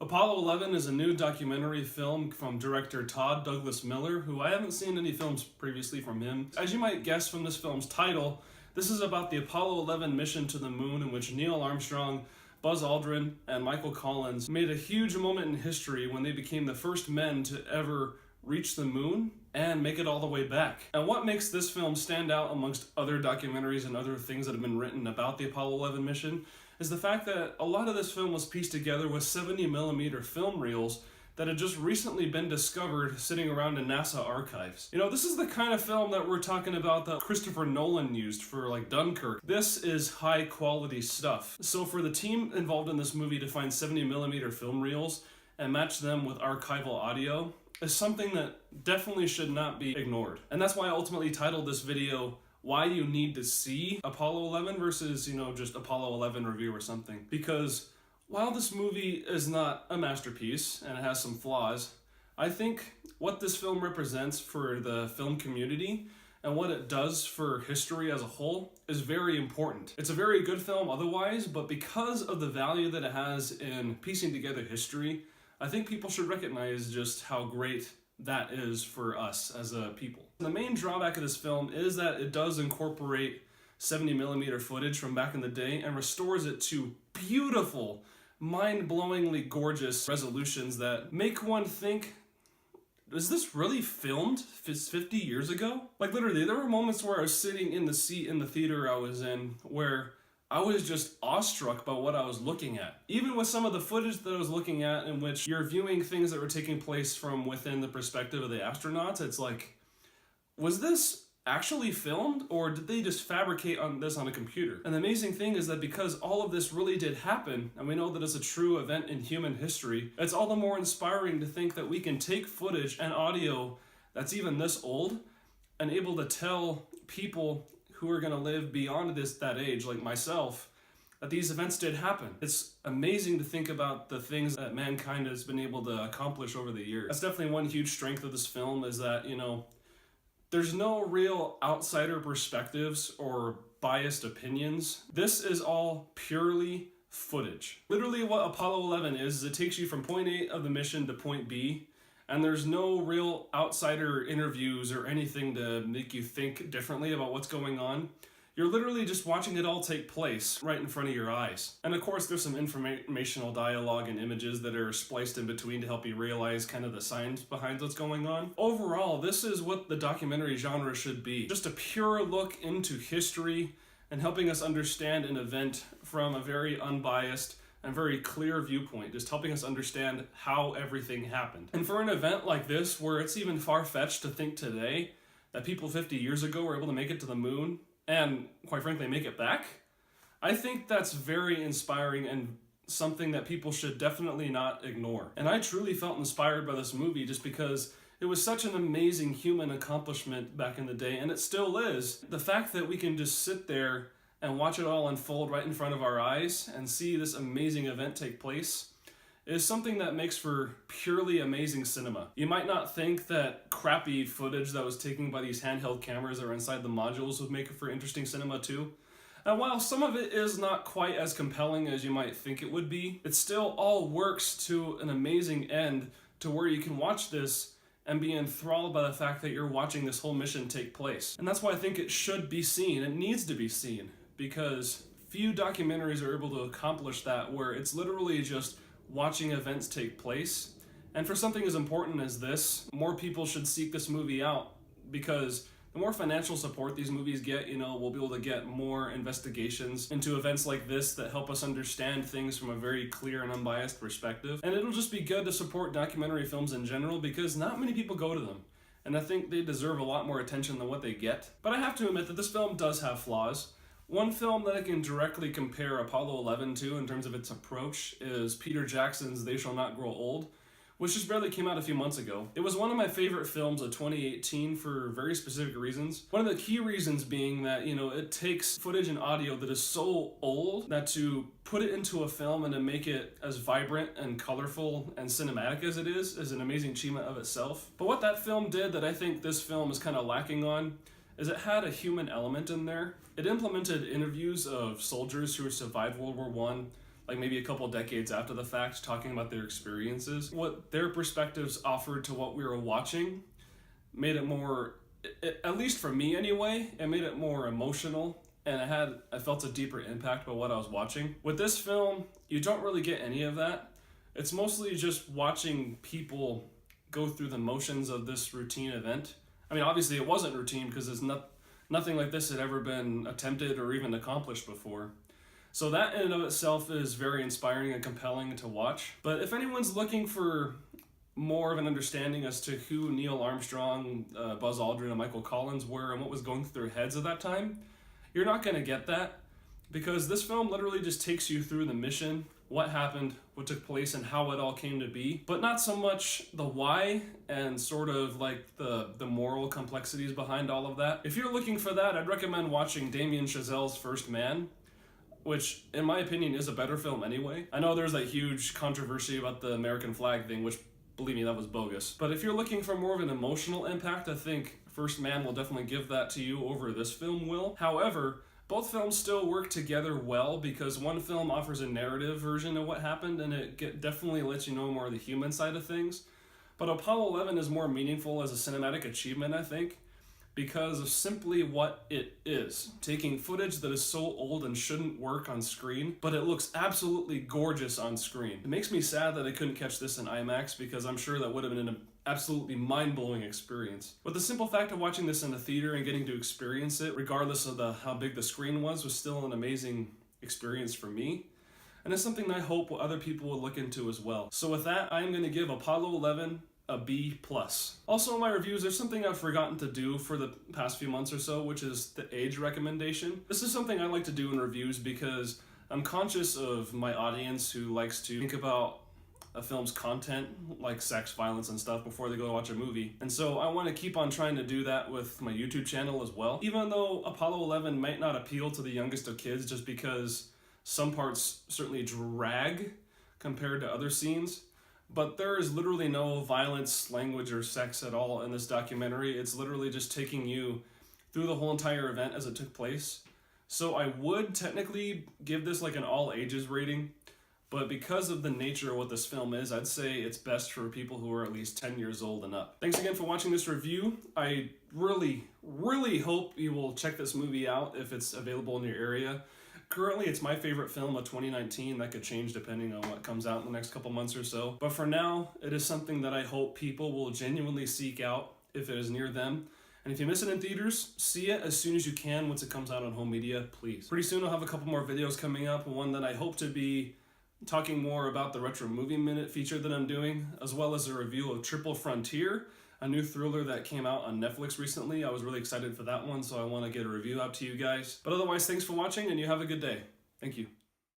Apollo 11 is a new documentary film from director Todd Douglas Miller, who I haven't seen any films previously from him. As you might guess from this film's title, this is about the Apollo 11 mission to the moon, in which Neil Armstrong, Buzz Aldrin, and Michael Collins made a huge moment in history when they became the first men to ever reach the moon and make it all the way back. And what makes this film stand out amongst other documentaries and other things that have been written about the Apollo 11 mission is the fact that a lot of this film was pieced together with 70mm film reels that had just recently been discovered sitting around in NASA archives. You know, this is the kind of film that we're talking about that Christopher Nolan used for like Dunkirk. This is high quality stuff. So for the team involved in this movie to find 70mm film reels and match them with archival audio is something that definitely should not be ignored. And that's why I ultimately titled this video why you need to see Apollo 11 versus, just Apollo 11 review or something. Because while this movie is not a masterpiece and it has some flaws, I think what this film represents for the film community and what it does for history as a whole is very important. It's a very good film otherwise, but because of the value that it has in piecing together history, I think people should recognize just how great that is for us as a people. The main drawback of this film is that it does incorporate 70mm footage from back in the day and restores it to beautiful, mind-blowingly gorgeous resolutions that make one think, is this really filmed 50 years ago? Like literally, there were moments where I was sitting in the seat in the theater I was in where I was just awestruck by what I was looking at. Even with some of the footage that I was looking at in which you're viewing things that were taking place from within the perspective of the astronauts, it's like, was this actually filmed or did they just fabricate this on a computer? And the amazing thing is that because all of this really did happen, and we know that it's a true event in human history, it's all the more inspiring to think that we can take footage and audio that's even this old and able to tell people who are going to live beyond that age, like myself, that these events did happen. It's amazing to think about the things that mankind has been able to accomplish over the years. That's definitely one huge strength of this film is that, there's no real outsider perspectives or biased opinions. This is all purely footage. Literally what Apollo 11 is it takes you from point A of the mission to point B, and there's no real outsider interviews or anything to make you think differently about what's going on. You're literally just watching it all take place right in front of your eyes. And of course, there's some informational dialogue and images that are spliced in between to help you realize kind of the science behind what's going on. Overall, this is what the documentary genre should be. Just a pure look into history and helping us understand an event from a very unbiased and very clear viewpoint, just helping us understand how everything happened. And for an event like this, where it's even far-fetched to think today that people 50 years ago were able to make it to the moon, and quite frankly make it back, I think that's very inspiring and something that people should definitely not ignore. And I truly felt inspired by this movie just because it was such an amazing human accomplishment back in the day, and it still is. The fact that we can just sit there and watch it all unfold right in front of our eyes and see this amazing event take place is something that makes for purely amazing cinema. You might not think that crappy footage that was taken by these handheld cameras that are inside the modules would make it for interesting cinema too. And while some of it is not quite as compelling as you might think it would be, it still all works to an amazing end to where you can watch this and be enthralled by the fact that you're watching this whole mission take place. And that's why I think it should be seen. It needs to be seen because few documentaries are able to accomplish that, where it's literally just watching events take place. And for something as important as this, more people should seek this movie out, because the more financial support these movies get, we'll be able to get more investigations into events like this that help us understand things from a very clear and unbiased perspective. And it'll just be good to support documentary films in general, because not many people go to them. And I think they deserve a lot more attention than what they get. But I have to admit that this film does have flaws. One film that I can directly compare Apollo 11 to in terms of its approach is Peter Jackson's They Shall Not Grow Old, which just barely came out a few months ago. It was one of my favorite films of 2018 for very specific reasons. One of the key reasons being that, it takes footage and audio that is so old that to put it into a film and to make it as vibrant and colorful and cinematic as it is an amazing achievement of itself. But what that film did that I think this film is kind of lacking on is it had a human element in there. It implemented interviews of soldiers who survived World War I, like maybe a couple decades after the fact, talking about their experiences. What their perspectives offered to what we were watching made it more, at least for me anyway, it made it more emotional, and I felt a deeper impact by what I was watching. With this film, you don't really get any of that. It's mostly just watching people go through the motions of this routine event. I mean, obviously it wasn't routine because nothing like this had ever been attempted or even accomplished before. So that in and of itself is very inspiring and compelling to watch. But if anyone's looking for more of an understanding as to who Neil Armstrong, Buzz Aldrin, and Michael Collins were and what was going through their heads at that time, you're not going to get that, because this film literally just takes you through the mission, what happened, what took place, and how it all came to be, but not so much the why and sort of like the moral complexities behind all of that. If you're looking for that, I'd recommend watching Damien Chazelle's First Man, which in my opinion is a better film anyway. I know there's that huge controversy about the American flag thing, which, believe me, that was bogus. But if you're looking for more of an emotional impact, I think First Man will definitely give that to you over this film will. However, both films still work together well because one film offers a narrative version of what happened, and it definitely lets you know more of the human side of things. But Apollo 11 is more meaningful as a cinematic achievement, I think, because of simply what it is. Taking footage that is so old and shouldn't work on screen, but it looks absolutely gorgeous on screen. It makes me sad that I couldn't catch this in IMAX, because I'm sure that would have been an absolutely mind-blowing experience. But the simple fact of watching this in the theater and getting to experience it, regardless of how big the screen was still an amazing experience for me. And it's something that I hope other people will look into as well. So with that, I'm going to give Apollo 11 a B+. Also in my reviews, there's something I've forgotten to do for the past few months or so, which is the age recommendation. This is something I like to do in reviews because I'm conscious of my audience who likes to think about a film's content, like sex, violence, and stuff, before they go watch a movie. And so I want to keep on trying to do that with my YouTube channel as well. Even though Apollo 11 might not appeal to the youngest of kids, just because some parts certainly drag compared to other scenes, but there is literally no violence, language, or sex at all in this documentary. It's literally just taking you through the whole entire event as it took place. So I would technically give this like an all ages rating, but because of the nature of what this film is, I'd say it's best for people who are at least 10 years old and up. Thanks again for watching this review. I really, really hope you will check this movie out if it's available in your area. Currently, it's my favorite film of 2019. That could change depending on what comes out in the next couple months or so. But for now, it is something that I hope people will genuinely seek out if it is near them. And if you miss it in theaters, see it as soon as you can once it comes out on home media, please. Pretty soon I'll have a couple more videos coming up. One that I hope to be talking more about the Retro Movie Minute feature that I'm doing, as well as a review of Triple Frontier, a new thriller that came out on Netflix recently. I was really excited for that one, so I want to get a review out to you guys. But otherwise, thanks for watching, and you have a good day. Thank you.